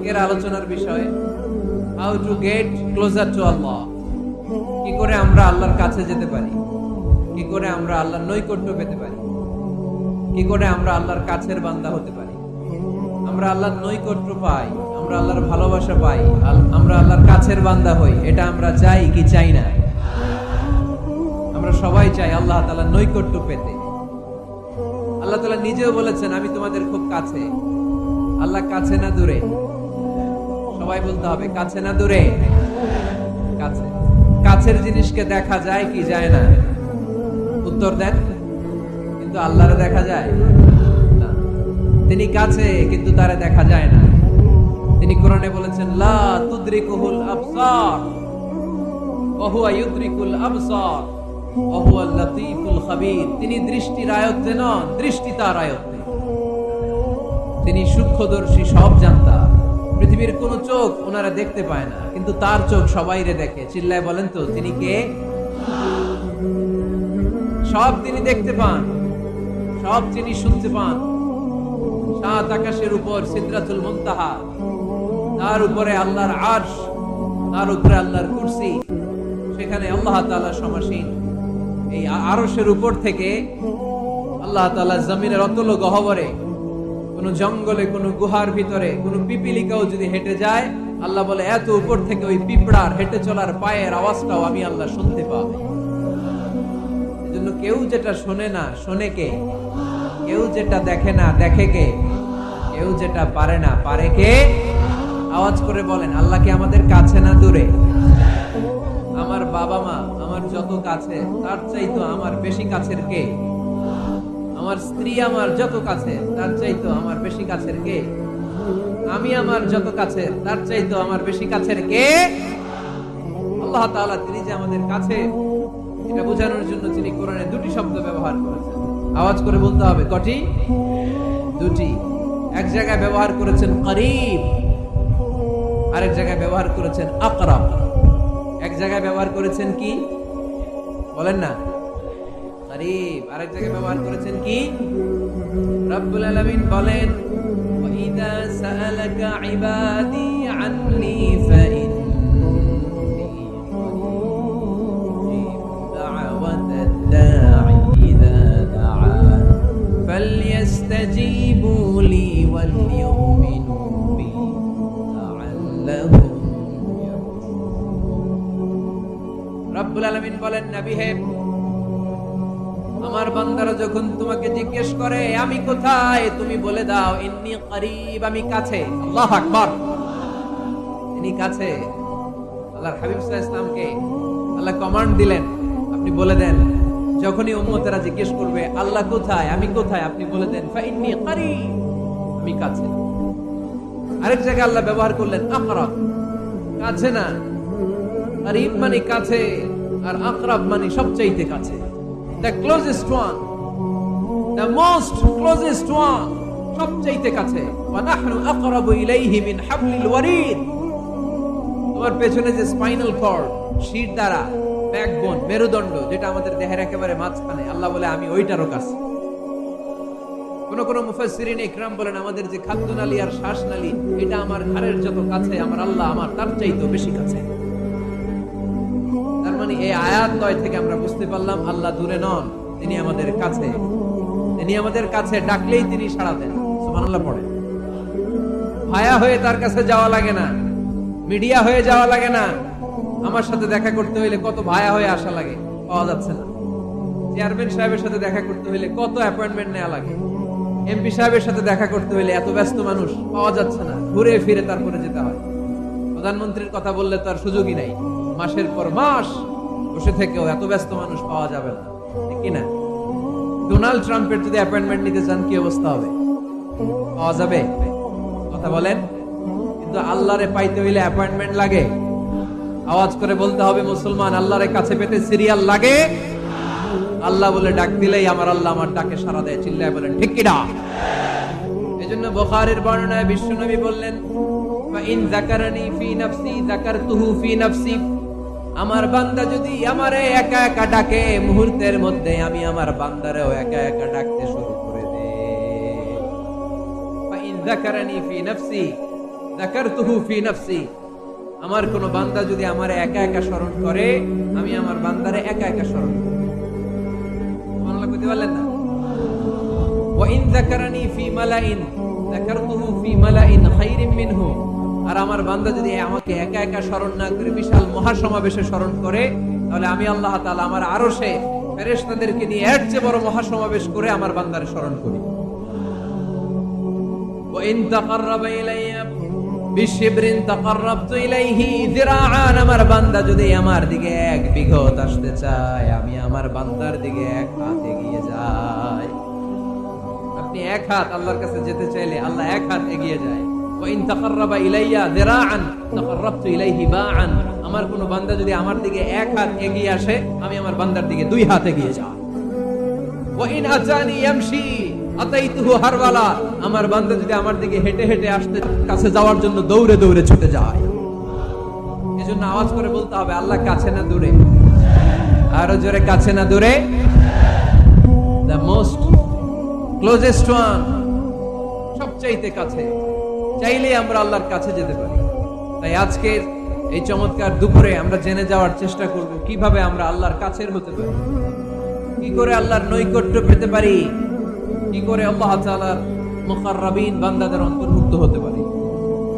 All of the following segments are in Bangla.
আজকের আলোচনার বিষয় how to get closer to Allah. কি করে আমরা আল্লাহর কাছে যেতে পারি, কি করে আমরা আল্লাহর নৈকট্য পেতে পারি, কি করে আমরা আল্লাহর কাছের বান্দা হতে পারি। আমরা আল্লাহর নৈকট্য পাই, আমরা আল্লাহর ভালোবাসা পাই, আমরা আল্লাহর কাছের বান্দা হই, এটা আমরা চাই কি চাই না? আমরা সবাই চাই আল্লাহ তাআলার নৈকট্য পেতে। আল্লাহ তাআলা নিজেও বলেছেন আমি তোমাদের খুব কাছে। আল্লাহ কাছে না দূরে? সবাই বলতে হবে কাছে না দূরে? কাছে। কাছের জিনিসকে দেখা যায় কি যায় না? উত্তর দেন। কিন্তু আল্লাহরে দেখা যায় না। তিনি কাছে কিন্তু তারে দেখা যায় না। তিনি কোরআনে বলেছেন লা তুদরিকুহুল আবসার ওয়া হুয়া ইউদরিকুল আবসার ওয়া হুয়াল লাতীফুল খাবীর। তিনি দৃষ্টির আয়ত্তে নন, দৃষ্টি তার আয়ত্তে। তিনি সূক্ষ্মদর্শী, সব জানতা। পৃথিবীর কোন চোখ ওনারা দেখতে পায় না, কিন্তু তার চোখ সবাইরে দেখে। চিল্লায় বলেন তো তিনি কে? সব তিনি দেখতে পান, সব তিনি শুনতে পান। সাত আকাশের উপর সিদরাতুল মুনতাহা, তার উপরে আল্লাহর আরশ, তার উপরে আল্লাহর কুরসি, সেখানে আল্লাহ তাআলা সমাসীন। এই আরশের উপর থেকে আল্লাহ তাআলা জমিনের অতল গহ্বরে, কোন জঙ্গলে, কোন গুহার ভিতরে কোন পিপিলিকাও যদি হেঁটে যায়, আল্লাহ বলে এত উপর থেকে ওই পিঁপড়ার হেঁটে চলার পায়ের আওয়াজটাও আমি আল্লাহ শুনতে পাবো। এজন্য কেউ যেটা শোনে না শোনে কে? কেউ যেটা দেখে না দেখে কে? কেউ যেটা পারে না পারে কে? আওয়াজ করে বলেন আল্লাহ কি আমাদের কাছে না দূরে? আমার বাবা মা আমার যত কাছে, তার চাইতো আমার বেশি কাছের কে? আমার স্ত্রী আমার যত কাছে, তার চাইতো আমার বেশি কাছের কে? আমি আমার যত কাছে, তার চাইতো আমার বেশি কাছের কে? আল্লাহ তাআলা তিনি যে আমাদের কাছে, এটা বোঝানোর জন্য তিনি কোরআনে দুটি শব্দ ব্যবহার করেছেন। আওয়াজ করে বলতে হবে কটি? দুটি। এক জায়গায় ব্যবহার করেছেন করিব, আরেক জায়গায় ব্যবহার করেছেন আকরাব। এক জায়গায় ব্যবহার করেছেন কি বলেন না? করিব। আরেক জায়গায় ব্যবহার করেছেন কি? রব্বুল আলামিন বলেন ওয়াইদা সাআলাকা ইবাদি আন্নী ফাইন্নী দা'ওয়াতাদ দা'i ইযা দা'আন ফালইস্তাজিবু লি ওয়াল ইউমিনু বি লাআল্লাহুম ইয়ারশুদুন। রব্বুল আলামিন বলেন নবী হে, আমার বান্দারা যখন তোমাকে জিজ্ঞেস করে আমি কোথায়, তুমি বলে দাও ইন্নী করিব, আমি কাছে। আল্লাহু আকবার। তিনি কাছে। আল্লাহর হাবিব সাল্লাল্লাহু আলাইহি ওয়াসাল্লামকে আল্লাহ কমান্ড দিলেন, আপনি বলে দেন যখনই উম্মতেরা জিজ্ঞেস করবে আল্লাহ কোথায়, আমি কোথায়, আপনি বলে দেন ফাইন্নী করিব, আমি কাছে। আরেক জায়গায় আল্লাহ ব্যবহার করলেন আকরাব, কাছে না। করিব মানে কাছে, আর আকরাব মানে সবচাইতে কাছে। The closest one, the most closest one, সবচাইতে কাছে। ওয়া নাহনু আকরাবু ইলাইহি মিন হাবলিল ওয়ারিদ। তোমার পেছনে যে স্পাইনাল কর্ড, শির দ্বারা, ব্যাকবোন, মেরুদণ্ড, যেটা আমাদের দেহের একেবারে মাঝখানে, আল্লাহ বলে আমি ওইটারও কাছে। কোন কোন মুফাসসিরিন ইকরাম বলেন আমাদের যে খাদ্যনালী আর শ্বাসনালী, এটা আমার ঘাড়ের যত কাছে, আমার আল্লাহ আমার তার চাইতেও বেশি কাছে। তার মানে এই আয়াত দ্বয় থেকে আমরা বুঝতে পারলাম আল্লাহ দূরে নন, তিনি আমাদের কাছে। তিনি আমাদের কাছে, ডাকলেই তিনি সাড়া দেন। সুবহানাল্লাহ পড়ে। ভায়া হয়ে তার কাছে যাওয়া লাগে না, মিডিয়া হয়ে যাওয়া লাগে না। আমার সাথে দেখা করতে হইলে কত ভায়া হয়ে আসা লাগে, পাওয়া যাচ্ছে না। চেয়ারম্যান সাহেবের সাথে দেখা করতে হইলে কত অ্যাপয়েন্টমেন্ট নেওয়া লাগে। এমপি সাহেবের সাথে দেখা করতে হইলে এত ব্যস্ত মানুষ, পাওয়া যাচ্ছে না, ঘুরে ফিরে তারপরে যেতে হয়। প্রধানমন্ত্রীর কথা বললে তো আর সুযোগই নাই, মাসের পর মাস বসে থেকেও এত ব্যস্ত মানুষ পাওয়া যাবে না, ঠিক কিনা? ডোনাল্ড ট্রাম্পের যদি অ্যাপয়েন্টমেন্ট নিতে চান কি অবস্থা হবে? পাওয়া যাবে? কথা বলেন। কিন্তু আল্লাহরে পাইতে হইলে অ্যাপয়েন্টমেন্ট লাগে। আওয়াজ করে বলতে হবে মুসলমান, আল্লাহরে কাছে পেতে সিরিয়াল লাগে। আল্লাহ বলে ডাক দিলেই আমার আল্লাহ আমার ডাকে সাড়া দেয়। চিল্লায় বলেন ঠিক কিনা? এজন্য বুখারীর বর্ণনায় বিশ্বনবী বললেন ফাইন যাকারানি ফি নাফসি যাকারতুহু ফি নাফসি। আমার বান্দা যদি আমারে একা একা ডাকে, মুহূর্তের মধ্যে আমি আমার বান্দারেও একা একা ডাকতে শুরু করে দেই। ফাইন যাকারানি ফি নাফসি, যাকারতুহু ফি নাফসি, আমার কোন বান্দা যদি আমারে একা একা স্মরণ করে, আমি আমার বান্দারে একা একা স্মরণ করি। সুবহানাল্লাহ কইতে পারলেন না? ওয়া ইন যাকারানি ফি মালাইন যাকারতুহু ফি মালাইন খায়রিন মিনহু, আর আমার বান্দা যদি আমাকে একা একা স্মরণ না করে বিশাল মহাসমাবেশে স্মরণ করে, তাহলে আমি আল্লাহ তাআলা আমার আরশে ফেরেশতাদেরকে নিয়ে এর চেয়ে বড় মহাসমাবেশ করে আমার বান্দারে স্মরণ করি। ওয়া ইন তাকাররাবা ইলাইয়া বিশিবরিন তাকাররাবতু ইলাইহি যিরাআন, আমার বান্দা যদি আমার দিকে এক বিঘত আসতে চায়, আমি আমার বান্দার দিকে এক হাত এগিয়ে যাই। আপনি এক হাত আল্লাহর কাছে যেতে চাইলে আল্লাহ এক হাত এগিয়ে যায়। ওয়া ইন তাকাররাবা ইলাইয়া যিরাআন তাকাররাবতু ইলাইহি বাআন, আমার কোন বান্দা যদি আমার দিকে এক হাত এগিয়ে আসে, আমি আমার বান্দার দিকে দুই হাত এগিয়ে যাই। ওয়া ইন আতানি ইয়ামশি আতাইতুহু হারওয়ালা, আমার বান্দা যদি আমার দিকে হেঁটে হেঁটে আসতে কাছে যাওয়ার জন্য দৌড়ে দৌড়ে ছুটে যায়। এজন্য আওয়াজ করে বলতে হবে, আল্লাহ কাছে না দূরে? আরো জোরে, কাছে না দূরে? দ্য মোস্ট ক্লোজেস্ট ওয়ান, সবচাইতে কাছে। চাইলে আমরা আল্লাহর কাছে যেতে পারি। তাই আজকে এই চমৎকার দুপুরে আমরা জেনে যাওয়ার চেষ্টা করব কিভাবে আমরা আল্লাহর কাছের হতে পারি, কি করে আল্লাহর নৈকট্য পেতে পারি, কি করে আল্লাহ তাআলার মুকাররাবিন বান্দাদের অন্তর্ভুক্ত হতে পারি।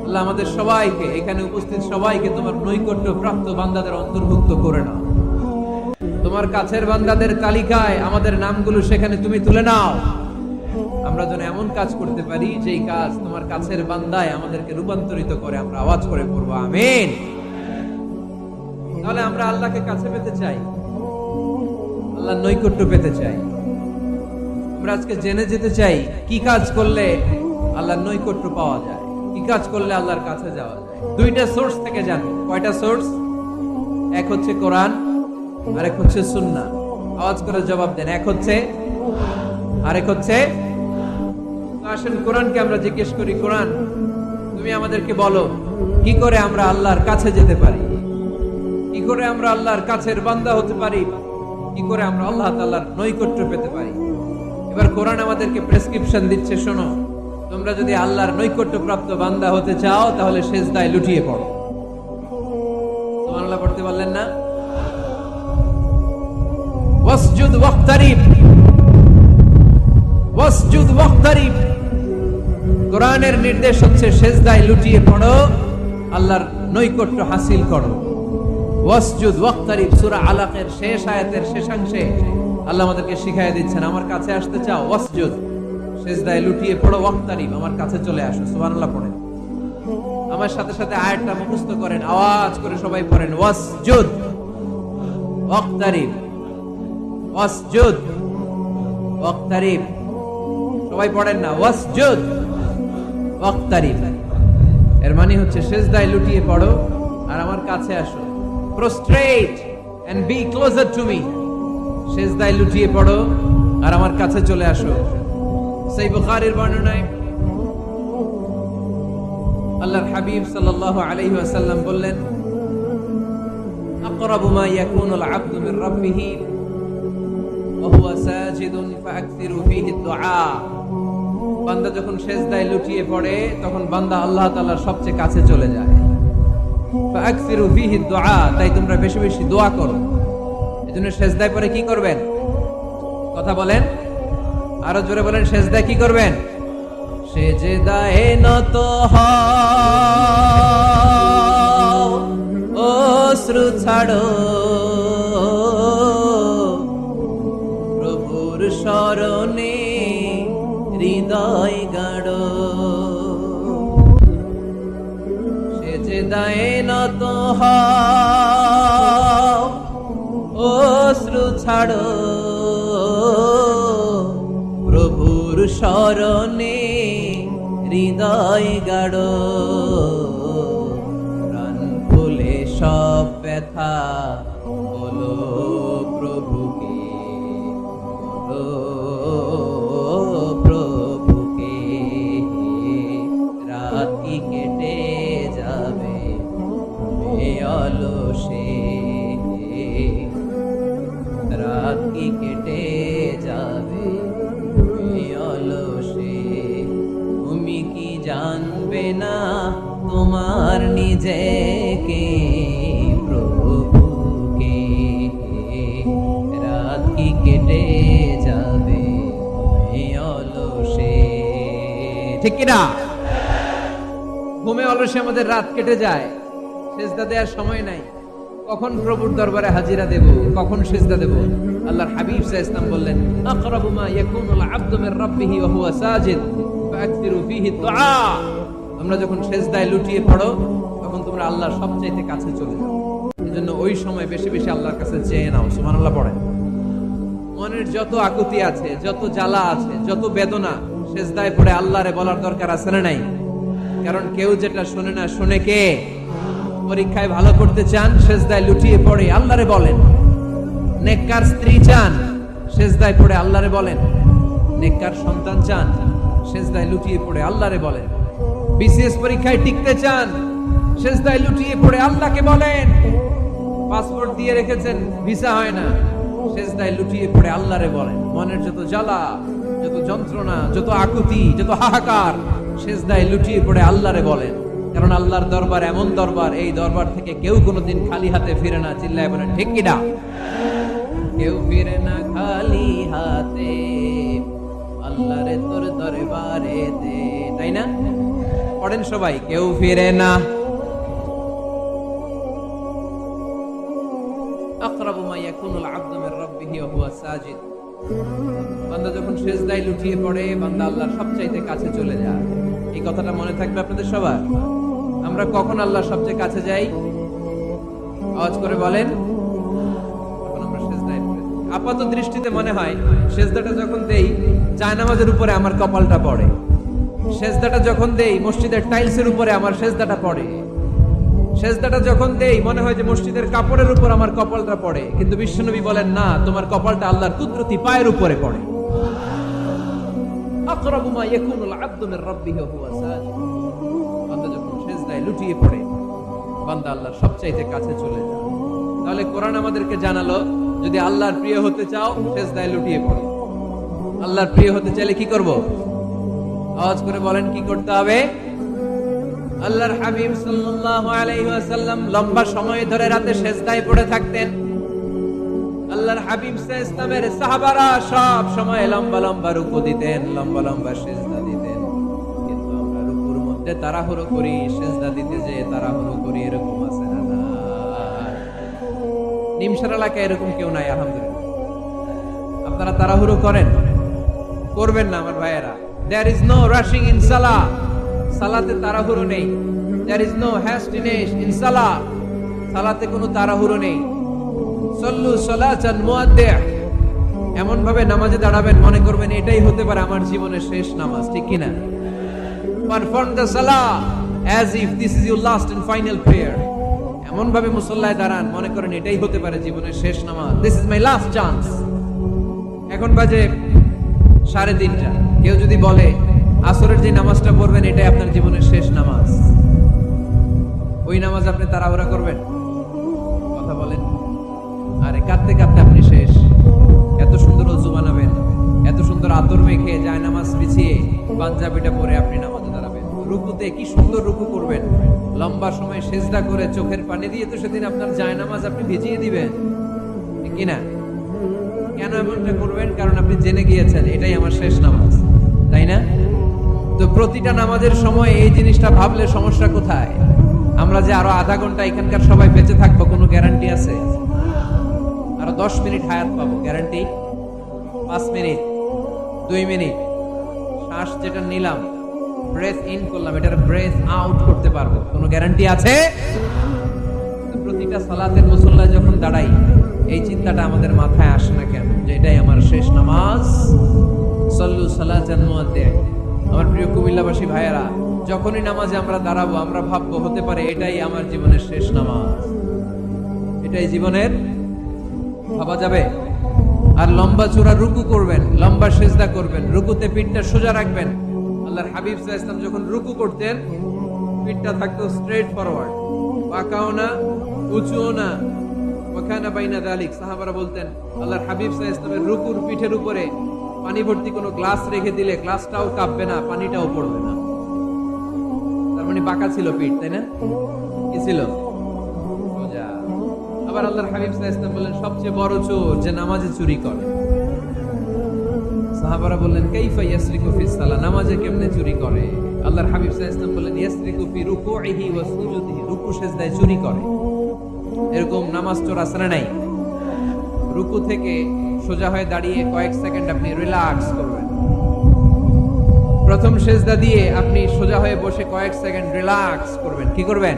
আল্লাহ আমাদের সবাইকে, এখানে উপস্থিত সবাইকে তোমার নৈকট্য প্রাপ্ত বান্দাদের অন্তর্ভুক্ত করে নাও। তোমার কাছের বান্দাদের তালিকায় আমাদের নামগুলো সেখানে তুমি তুলে নাও। আমরা যেন এমন কাজ করতে পারি যেই কাজ তোমার কাছের বান্দায় আমাদেরকে রূপান্তরিত করে। আমরা আওয়াজ করে পড়বো আমিন। তাহলে আমরা আল্লাহকে কাছে পেতে চাই, আল্লাহর নৈকট্য পেতে চাই। আমরা আজকে জেনে যেতে চাই কি কাজ করলে আল্লাহর নৈকট্য পাওয়া যায়, কি কাজ করলে আল্লাহর কাছে যাওয়া যায়। দুইটা সোর্স থেকে জানবো। কয়টা সোর্স? এক হচ্ছে কোরআন, আরেক হচ্ছে সুন্নাহ। আওয়াজ করে জবাব দেন, এক হচ্ছে, আরেক হচ্ছে। আসেন কোরআনকে আমরা জিজ্ঞেস করি, কোরআন তুমি আমাদেরকে বলো কি করে আমরা আল্লাহর কাছে যেতে পারি, কি করে আমরা আল্লাহর কাছের বান্দা হতে পারি, কি করে আমরা আল্লাহ তাআলার নৈকট্য পেতে পারি। এবার কোরআন আমাদেরকে প্রেসক্রিপশন দিচ্ছে, শোনো, তোমরা যদি আল্লাহর নৈকট্য প্রাপ্ত বান্দা হতে চাও তাহলে সেজদায় লুটিয়ে পড়ো। সুবহানাল্লাহ পড়তে পারলেন না? ওয়াসজুদ ওয়াক্তারিব, ওয়াসজুদ ওয়াক্তারিব। কোরআনের নির্দেশ হচ্ছে সেজদায় লুটিয়ে পড়ো, আল্লাহর নৈকট্য হাসিল করো। ওয়াসজুদ ওয়াক্তারিব সূরা আলাকের শেষ আয়াতের শেষাংশে আল্লাহ আমাদেরকে শিখাইয়া দিচ্ছেন, আমার কাছে আসতে চাও, ওয়াসজুদ, সেজদায় লুটিয়ে পড়ো, ওয়াক্তারিব, আমার কাছে চলে আসো। সুবহানাল্লাহ পড়েন, আমার সাথে সাথে আয়াতটা মুখস্থ করেন, আওয়াজ করে সবাই পড়েন, ওয়াসজুদ ওয়াক্তারিব, ওয়াসজুদ ওয়াক্তারিব। সবাই পড়েন না, ওয়াসজুদ ওয়াক্তারিব। এর মানে হচ্ছে সেজদায় লুটিয়ে পড়ো আর আমার কাছে আসো। prostrate and be closer to me, সেজদায় লুটিয়ে পড়ো আর আমার কাছে চলে আসো। সহিহ বুখারীর বর্ণনায় আল্লাহর হাবিব সাল্লাল্লাহু আলাইহি ওয়াসাল্লাম বললেন, আকরাবু মা ইয়াকুনুল আবদু মির রাব্বিহি ওয়া হুয়া সাজিদুন ফাআকসিরু ফীহি দুআ। বান্দা যখন সেজদায় লুটিয়ে পড়ে তখন বান্দা আল্লাহ তাআলার সবচেয়ে কাছে চলে যায়। ফাআকসিরু ফীহি দুআ, তাই তোমরা বেশি বেশি দোয়া করো। এজন্য সেজদায় পড়ে কি করবেন? কথা বলেন, আরো জোরে বলেন, সেজদায় কি করবেন? সেজদায় নত হও, অশ্রু ছাড়ো, প্রভুর শরণে হৃদয় গাড়ো। সেজদায় নত হও, অশ্রু ছাড়ো, প্রভুর শরণে হৃদয় গাড়ো। প্রাণ খুলে সব ব্যথা বলো প্রভুকে, বলো প্রভুকে। রাত কি কেটে যাবে অলসে, রাত কি কেটে যাবে অলসে। তুমি কি জানবে না তোমার নিজেকে প্রভুকে, রাত কি কেটে যাবে ঘুমে অলসে, ঠিক কিনা? ঘুমে অলসে আমাদের রাত কেটে যায়, সেজদা দেওয়ার সময় নাই। কখন প্রভুর দরবারে হাজিরা দেব, কখন সেজদা দেব? আল্লাহর হাবিব সাল্লাল্লাহু আলাইহি ওয়াসাল্লাম বললেন, আকরাবু মা ইয়াকুনুল আবদু মির রাব্বিহি ওয়া হুয়া সাজিদ ফাআকসিরু ফীহি দুআ। তোমরা যখন সেজদায় লুটিয়ে পড়ো তখন তোমরা আল্লাহর সবচাইতে কাছে চলে যাও। এজন্য ওই সময় বেশি বেশি আল্লাহর কাছে চেয়ে নাও। সুবহানাল্লাহ পড়েন। মনের যত আকুতি আছে, যত জ্বালা আছে, যত বেদনা, সেজদায় পড়ে আল্লাহরে বলার দরকার আছে না নাই? কারণ কেউ যেটা শোনে না, শোনে কে? পরীক্ষায় ভালো করতে চান, সেজদায় লুটিয়ে পড়ে আল্লাহরে বলেন। নেককার স্ত্রী চান, সেজদায় পড়ে আল্লাহরে বলেন। নেককার সন্তান চান, সেজদায় লুটিয়ে পড়ে আল্লাহরে বলেন। বিসিএস পরীক্ষায় টিকতে চান, সেজদায় লুটিয়ে পড়ে আল্লাহকে বলেন। পাসপোর্ট দিয়ে রেখেছেন, ভিসা হয় না, সেজদায় লুটিয়ে পড়ে আল্লাহরে বলেন। মনের যত জ্বালা, যত যন্ত্রণা, যত আকুতি, যত হাহাকার, সেজদায় লুটিয়ে পড়ে আল্লাহরে বলেন। কারণ আল্লাহর দরবার এমন দরবার, এই দরবার থেকে কেউ কোনোদিন খালি হাতে ফিরে না। চিল্লায় বলেন ঠিক কিনা? কেউ ফিরে না খালি হাতে, আল্লাহরে তোর দরবারে দে, তাই না? পড়েন সবাই, কেউ ফিরে না। আকরাবু মা ইয়াকুনুল আবদু মির রাব্বিহি ওয়া হুয়া সাজিদ। বান্দা যখন সেজদায় লুটিয়ে পড়ে, বান্দা আল্লাহর সবচাইতে কাছে চলে যায়। এই কথাটা মনে থাকবে আপনাদের সবার। আমরা কখন আল্লাহর সবচেয়ে কাছে যাই? আওয়াজ করে বলেন। যখন আমরা সেজদায় পড়ে। আপাত দৃষ্টিতে মনে হয় সেজদাটা যখন দেই, জায়নামাজের উপরে আমার কপালটা পড়ে। সেজদাটা যখন দেই, মসজিদের টাইলসের উপরে আমার সেজদাটা পড়ে। সেজদাটা যখন দেই, মনে হয় যে মসজিদের কাপড়ের উপর আমার কপালটা পড়ে। কিন্তু বিশ্বনবী বলেন, না, তোমার কপালটা আল্লাহর কুদরতি পায়ের উপরে পড়ে। আকরাবু মা ইয়াকুনুল আবদু মির রাব্বিহি ওয়া হুয়া সাজিদ। বান্দা যখন সেজদায় লুটিয়ে পড়ে, বান্দা আল্লাহর সবচাইতে কাছে চলে যায়। তাহলে কোরআন আমাদেরকে জানালো, যদি আল্লাহর প্রিয় হতে চাও, সেজদায় লুটিয়ে পড়ো। আল্লাহর প্রিয় হতে চাইলে কি করব? আওয়াজ করে বলেন, কি করতে হবে? আল্লাহর হাবিব সাল্লাল্লাহু আলাইহি ওয়াসাল্লাম লম্বা সময় ধরে রাতে সেজদায় পড়ে থাকতেন। আল্লাহর হাবিব সাল্লাল্লাহু আলাইহি ওয়াসাল্লামের সাহাবারা সব সময় লম্বা লম্বা রুকু দিতেন, লম্বা লম্বা সেজদা দিতেন। কিন্তু আমরা রুকুর মধ্যে তাড়াহুড়ো করি, সেজদা দিতে যে তাড়াহুড়ো করি, এরকম আছে না? না, নিমসার এলাকায় এরকম কেউ নাই আলহামদুলিল্লাহ। আপনারা তাড়াহুড়ো করেন? করবেন না আমার ভাইয়েরা। There is no rushing in salah. সালাতে তাড়াহুড়ো নেই। There is no hastiness in salah. সালাতে কোনো তাড়াহুড়ো নেই। সল্লু সালাতান মুআদ্দিআ। এমন ভাবে নামাজে দাঁড়াবেন, মনে করবেন এটাই হতে পারে আমার জীবনের শেষ নামাজ, ঠিক কি না? Perform the salah as if this is your last and final prayer. এমন ভাবে মুসল্লায় দাঁড়ান, মনে করেন এটাই হতে পারে জীবনের শেষ নামাজ। This is my last chance. এখন বাজে 3:30। কেউ যদি বলে আসরের যে নামাজটা পড়বেন এটাই আপনার জীবনের শেষ নামাজ, ওই নামাজ আপনি তাড়াহুড়া করবেন? কথা বলেন। আরে কাঁদতে কাঁদতে আপনি শেষ। এত সুন্দর ওযু বানাবেন, এত সুন্দর আতর মেখে যায় নামাজ বিছিয়ে পাঞ্জাবিটা পরে আপনি নামাজে দাঁড়াবেন। রুকুতে কি সুন্দর রুকু করবেন, লম্বা সময় সেজদা করে চোখের পানি দিয়ে তো সেদিন আপনার যায় নামাজ আপনি ভিজিয়ে দিবেন, ঠিক কি না? কেন এমনটা করবেন? কারণ আপনি জেনে গিয়েছেন এটাই আমার শেষ নামাজ, তাই না? তো প্রতিটা নামাজের সময় এই জিনিসটা ভাবলে সমস্যা কোথায়? আমরা যে আরো আধা ঘন্টা এখানকার সবাই বেঁচে থাকবো, কোনো গ্যারান্টি আছে? আরো 10 মিনিট হায়াত পাবো, গ্যারান্টি? 5 মিনিট, 2 মিনিট শ্বাস যেটা নিলাম, ব্রেথ ইন করলাম, এটার ব্রেথ আউট করতে পারবো, কোনো গ্যারান্টি আছে? প্রতিটা সালাতের মুসল্লায় যখন দাঁড়াই, এই চিন্তাটা আমাদের মাথায় আসে না কেন যে এটাই আমার শেষ নামাজ? সল্লু সালাতান মুআদ্দিআ। আমার প্রিয় কুমিল্লাবাসী ভাইয়েরা, যখনই নামাজে আমরা দাঁড়াবো, আমরা ভাববো হতে পারে এটাই আমার জীবনের শেষ নামাজ, এটাই জীবনের। ভাবা যাবে? আর লম্বা চূড়া রুকু করবেন, লম্বা সেজদা করবেন, রুকুতে পিঠটা সোজা রাখবেন। আল্লাহর হাবিব সাল্লাল্লাহু আলাইহি ওয়াসাল্লাম যখন রুকু করতেন, পিঠটা থাকতো স্ট্রেট ফরওয়ার্ড, বাঁকাও না, উঁচুও না। ওয়াকানা বাইনা যালিক। সাহাবারা বলতেন আল্লাহর হাবিব সাল্লাল্লাহু আলাইহি ওয়াসাল্লামের রুকুর পিঠের উপরে পানি ভর্তি কোনো গ্লাস রেখে দিলে গ্লাসটাও কাঁপবে না, পানিটাও পড়বে না। তার মানে মানে বাঁকা ছিল পিঠ, তাই না? কি ছিল? সোজা। আবার আল্লাহর হাবিব সাল্লাল্লাহু আলাইহি ওয়াসাল্লাম বললেন সবচেয়ে বড় চোর যে নামাজে চুরি করে। সাহাবারা বললেন কাইফা ইয়াসরিকু ফিস সালাহ, নামাজে কেমনে চুরি করে? আল্লাহর হাবিব সাল্লাল্লাহু আলাইহি ওয়াসাল্লাম বললেন ইয়াসরিকু ফি রুকুইহি ওয়া সুজুদিহি, রুকু সিজদায় চুরি করে। এরকম নামাজ চোর আছে না নাই? রুকু থেকে সোজা হয়ে দাঁড়িয়ে কয়েক সেকেন্ড আপনি রিল্যাক্স করবেন। প্রথম সিজদা দিয়ে আপনি সোজা হয়ে বসে কয়েক সেকেন্ড রিল্যাক্স করবেন। কি করবেন?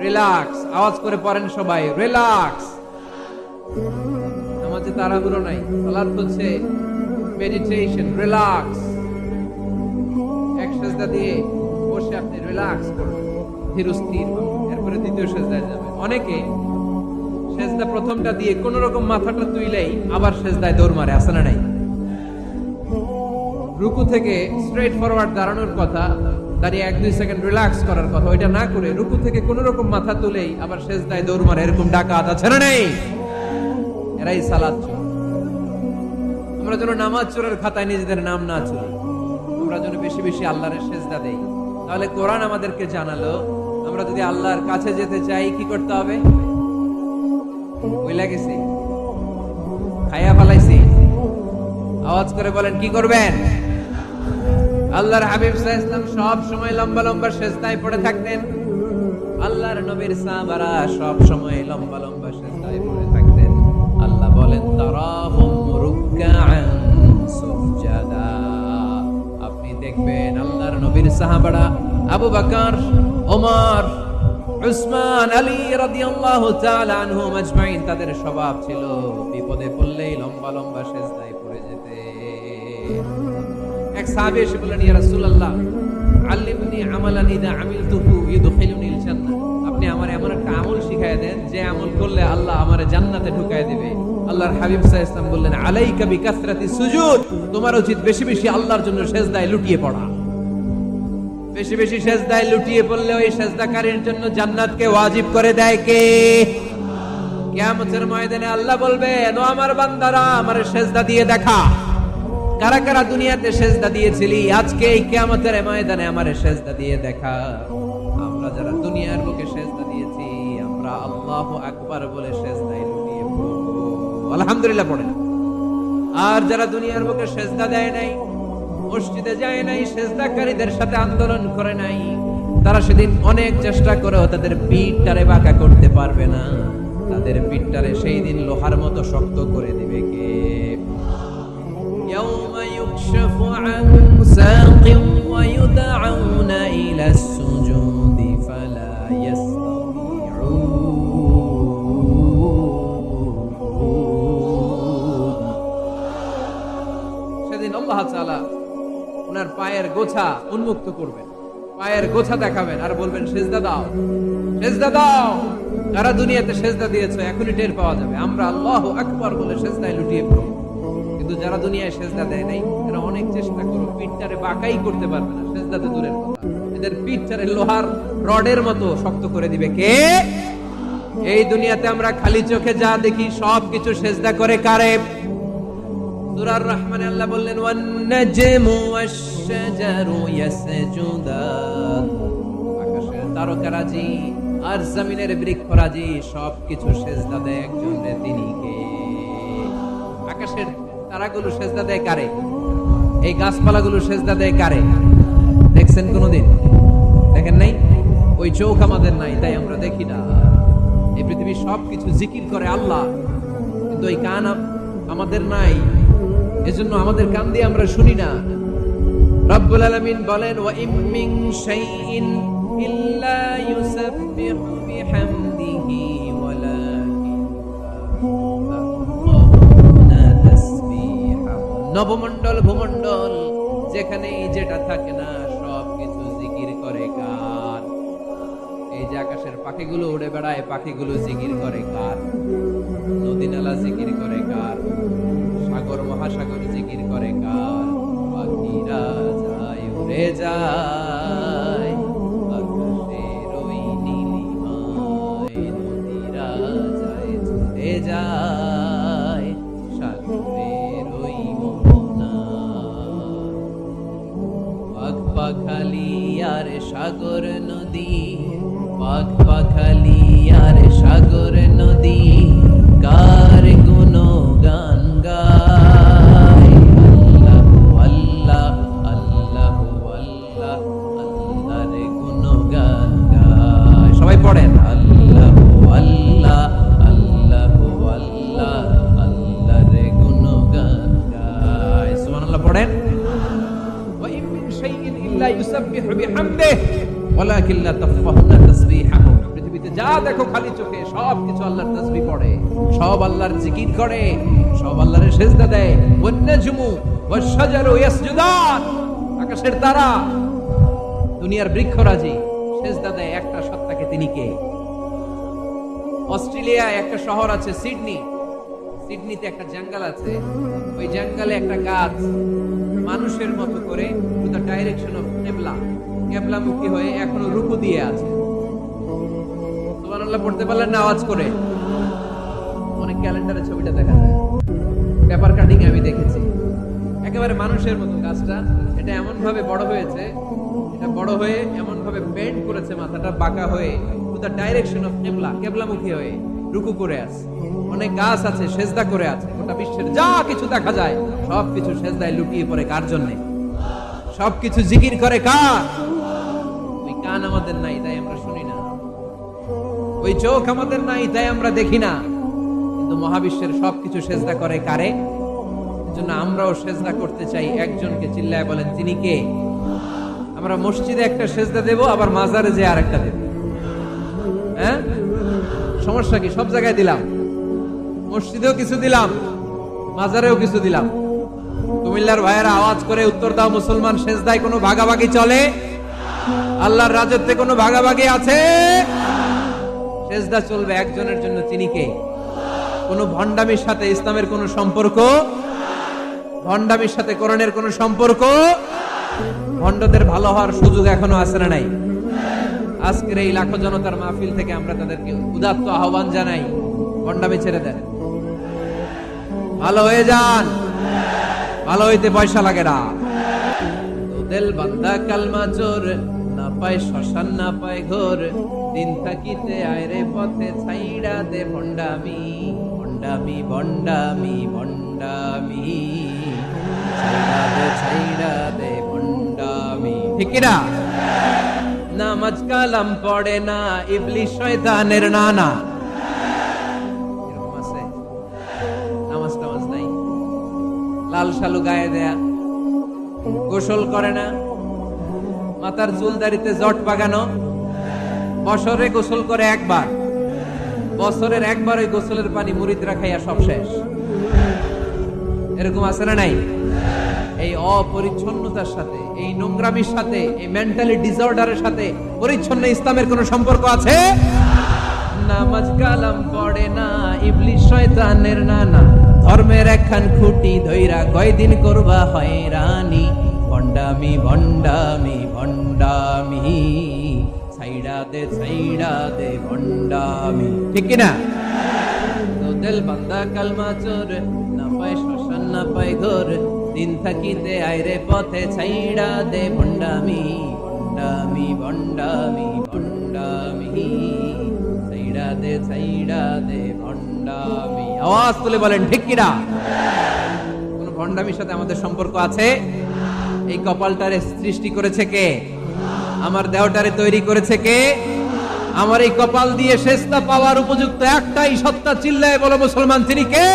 রিল্যাক্স। আওয়াজ করে পড়েন সবাই, রিল্যাক্স। নামাজে তাড়াহুড়ো নাই, সালাত হচ্ছে মেডিটেশন, রিল্যাক্স। এক সিজদা দিয়ে বসে আপনি রিল্যাক্স করবেন ধীর স্থির ভাবে, এরপরে দ্বিতীয় সিজদায় যাবেন। অনেকে সিজদা প্রথমটা দিয়ে কোন রকম মাথাটা তুইলেই আবার সিজদায় দৌড় মারে, আছে না নাই? রুকু থেকে স্ট্রেট ফরওয়ার্ড দাঁড়ানোর কথা, দাঁড়িয়ে 1-2 সেকেন্ড রিল্যাক্স করার কথা, ওইটা না করে রুকু থেকে কোন রকম মাথা তুলেই আবার সিজদায় দৌড় মারে, এরকম ডাকাত আছে না নাই? এরাই সালাত চোর। আমরা যেন নামাজ চোরের খাতায় নিজেদের নাম না চলি, আমরা যেন বেশি বেশি আল্লাহর সিজদা দেই। তাহলে কোরআন আমাদেরকে জানালো আমরা যদি আল্লাহর কাছে যেতে চাই কি করতে হবে? বইলা গেছি, খায়া ফেলাইছি, আওয়াজ করে বলেন কি করবেন? আল্লাহর হাবিব সাল্লাল্লাহু আলাইহি ওয়াসাল্লাম সব সময় লম্বা লম্বা সিজদায় পড়ে থাকতেন। আল্লাহর নবীর সাহাবারা সব সময় লম্বা লম্বা সিজদায় পড়ে থাকতেন। আল্লাহ বলেন তারাহুম রুকআন সুজদা, আপনি দেখবেন আল্লাহর নবীর সাহাবারা আবু বকর, ওমর, উসমান, আলী রাদিয়াল্লাহু তাআলা আনহুম আজমাইন, তাদের স্বভাব ছিল বিপদে পড়লেই লম্বা লম্বা সিজদায় পড়ে যেতে। এক সাহাবী এসে বললেন ইয়া রাসূলুল্লাহ আল্লিমনি আমালান ইযা আমিলতুহু ইউদখিলুনিল জান্নাহ, আপনি আমারে এমন একটা আমল শিখায় দেন যে আমল করলে আল্লাহ আমারে জান্নাতে ঢুকায় দিবে। আল্লাহর হাবিব সাল্লাল্লাহু আলাইহি ওয়াসাল্লাম বললেন আলাইকা বিকাসরাতি সুজুদ, তোমার উচিত বেশি বেশি আল্লাহর জন্য সিজদায় লুটিয়ে পড়া। বেশি বেশি সিজদায় লুটিয়ে পড়লে ওই সিজদাকারীর জন্য জান্নাতকে ওয়াজিব করে দেয় কে? কিয়ামতের ময়দানে আল্লাহ বলবেন ও আমার বান্দারা আমারে সিজদা দিয়ে দেখা, কারা কারা দুনিয়াতে সিজদা দিয়েছিলি, আজকে এই কিয়ামতের ময়দানে আমারে সিজদা দিয়ে দেখা। আমরা যারা দুনিয়ার বুকে সিজদা দিয়েছি আমরা আল্লাহু আকবার বলে সিজদায় লুটিয়ে পড়ব, আলহামদুলিল্লাহ পড়েন। আর যারা দুনিয়ার বুকে সিজদা দেয় নাই, মসজিদে যায় নাই, সিজদাকারীদের সাথে আন্দোলন করে নাই, তারা সেদিন অনেক চেষ্টা করেও তাদের পিঠটারে বাঁকা করতে পারবে না। তাদের পিঠটারে সেই দিন লোহার মতো শক্ত করে দিবে কে? ইয়াউমা ইউকশাফু আন সাকিন ওয়া ইউদআউনা ইলা সুজুদি ফালা ইসতাতিউন, সেদিন আল্লাহ তাআলা ওনার পায়ের গোছা উন্মুক্ত করবেন, পায়ের গোছা দেখাবেন আর বলবেন সিজদা দাও, সিজদা দাও। যারা দুনিয়াতে সিজদা দিয়েছে এখনই টের পাওয়া যাবে। আমরা আল্লাহু আকবার বলে সিজদায় লুটিয়ে পড়ব, কিন্তু যারা দুনিয়ায় সিজদা দেয় নাই এরা অনেক চেষ্টা করে পিঠটারে বাঁকাই করতে পারবে না, সিজদাতে দূরের কথা, এদের পিঠটারে লোহার রডের মতো শক্ত করে দিবে কে? এই দুনিয়াতে আমরা খালি চোখে যা দেখি সবকিছু সিজদা করে কারে? সূরা আর-রহমানে আল্লাহ বললেন ওয়ান নাজমু ওয়াশ-শাজারু ইয়াসজুদান, আকাশের তারকারাজি আর জমিনের বৃক্ষরাজি সবকিছু সিজদা দেয় একজনরে, তিনি কে? আকাশের তারাগুলো সিজদা দেয় কারে? এই গাছপালাগুলো সিজদা দেয় কারে? দেখছেন কোনদিন? দেখেন নাই? ওই চোখ আমাদের নাই তাই আমরা দেখি না। এই পৃথিবীর সবকিছু জিকির করে আল্লাহ, কিন্তু এই কান আমাদের নাই, এজন্য আমাদের কান দিয়ে আমরা শুনি না। রব্বুল আলামিন বলেন ওয়া ইম মিন শাইইন ইল্লা ইউসাব্বিহু বিহামদিহি ওয়ালাকিন লা তাফকাহুনা তাসবিহাহু, নবমণ্ডল ভূমণ্ডল যেখানে যেটা থাকে না সবকিছু জিকির করে কার? এই যে আকাশের পাখিগুলো উড়ে বেড়ায়, পাখিগুলো জিকির করে কার? নদী নালা জিকির করে কার? সাগর মহাসাগর জিকির করে কার? পাখিরা যায় উড়ে যায় আকাশের ওই নীলিমায়, নদীরা যায় ছুটে যায় সাগরের ওই মোহনায়। পাখালি আর সাগর পাক পাখালি আর সাগর নদী কার গুণগান গায়। আল্লাহ আল্লাহ আল্লাহ আল্লাহর গুণগান গায়। সবাই পড়েন আল্লাহ আল্লাহ আল্লাহ আল্লাহ আল্লাহর গুণগান গায়। সুবহানাল্লাহ পড়েন। ওয়া ইন মিন শাইইন ইল্লা ইউসাব্বিহু বিহামদিহি ওয়ালাকিন লা তাফকাহুনা তাসবিহাহুম। পৃথিবীতে যা দেখো খালি চোখে সব কিছু আল্লাহর তাসবিহ পড়ে, সব আল্লাহর জিকির করে, সব আল্লাহর সিজদা দেয়। One নাজমু wash শাজারু ইয়াসজুদান। আকাশের তারা, দুনিয়ার বৃক্ষরাজি সিজদা দেয় একটা সত্তাকে। তিনি কে? অস্ট্রেলিয়ায় একটা শহর আছে সিডনি। সিডনিতে একটা জঙ্গল আছে। ওই জঙ্গলে একটা গাছ মানুষের মতো করে টু দ্য ডাইরেকশন অফ কেবলামুখী হয়ে এখনো রুকু দিয়ে আছে। সুবহানাল্লাহ পড়তে পারলেন না আওয়াজ করে? অনেক ক্যালেন্ডারে ছবিটা দেখা যায়, পেপার কাটিং আমি দেখেছি। একেবারে মানুষের মতো গাছটা। এটা এমন ভাবে বড় হয়েছে, এটা বড় হয়ে এমন ভাবে বেন্ড করেছে, মাথাটা বাঁকা হয়ে টু দ্য ডাইরেকশন অফ কেবলামুখী হয়ে রুকু করে আছে। অনেক গাছ আছে সেজদা করে আছে। গোটা বিশ্বের যা কিছু দেখা যায় সবকিছু সেজদায় লুটিয়ে পড়ে কার জন্য? সবকিছু জিকির করে কার? ওই কান আমাদের নাই তাই আমরা শুনি না, ওই চোখ আমাদের নাই তাই আমরা দেখি না, কিন্তু মহাবিশ্বের সবকিছু সেজদা করে কারে? এজন্য আমরাও সেজদা করতে চাই একজনকে। চিল্লায় বলেন তিনি কে? আমরা মসজিদে একটা সেজদা দেব, আবার মাজারে যে আরেকটা দেব। হ্যাঁ, সমস্যা কি? সব জায়গায় দিলাম, মসজিদেও কিছু দিলাম, মাজারেও কিছু দিলাম। কুমিল্লার ভাইয়েরা আওয়াজ করে উত্তর দাও, মুসলমান সেজদায় কোনো ভাগাভাগি চলে? আল্লাহর রাজত্বে কোনো ভাগাভাগি আছে? সেজদা চলবে একজনের জন্য। তিনি কে? কোনো ভণ্ডামির সাথে ইসলামের কোনো সম্পর্ক, ভণ্ডামির সাথে কোরআনের কোনো সম্পর্ক। ভণ্ডদের ভালো হওয়ার সুযোগ এখনো আছে না নাই? আজকের এই লাখো জনতার মাহফিল থেকে আমরা তাদেরকে উদাত্ত আহ্বান জানাই, ভণ্ডামি ছেড়ে দেন, ভালো হয়ে যান। ভালো হইতে পয়সা লাগে না। দিল বান্দা কালমা চোর, না পায় শ্মশান না পায় ঘোর, দিন থাকিতে আয়রে পথে ছাইড়া দে ভণ্ডামি। ভণ্ডামি ভণ্ডামি ভণ্ডামি ছাইড়া দে ভণ্ডামি। ঠিক কিনা? নামাজ কালাম পড়ে না, ইবলিশ শয়তানের নানা। এরকম আছে? নামাজ টামাজ নাই, লাল শালু গায়ে দেয়া, গোসল করে না, মাথার চুল দাড়িতে জট বাগানো, বছরে গোসল করে একবার, বছরের একবার ওই গোসলের পানি মুরিদরা খাইয়া সব শেষ। এরকম আছে না নাই? এই অপরিচ্ছন্নতার সাথে, এই নোংরামির সাথে, এই মেন্টালি ডিসঅর্ডারের সাথে পরিচ্ছন্ন ইসলামের কোন সম্পর্ক আছে? নামাজ কালাম পড়ে না, ইবলিশ শয়তানের নানা, ধর্মের একখান খুঁটি ধইরা কয়দিন করবা হয়রানি। ভণ্ডামি ভণ্ডামি ভণ্ডামি ছাইড়া দে ভণ্ডামি। ঠিক কিনা? তো দিল বান্দা কালমা চোর, না পায় শ্মশান না পায় ঘোর, দিন থাকিতে আইরে পথে ছাইড়া দে ভণ্ডামি। ভণ্ডামি ভণ্ডামি ভণ্ডামি ছাইড়া দে ভণ্ডামি। আওয়াজ তুলে বলেন ঠিক কিনা? কোন ভণ্ডামির সাথে আমাদের সম্পর্ক আছে? এই কপালটারে সৃষ্টি করেছে কে? আমার দেহটারে তৈরি করেছে কে? আমার এই কপাল দিয়ে সেজদা পাওয়ার উপযুক্ত একটাই সত্তা। চিল্লায় বলো মুসলমান, তিনি কে?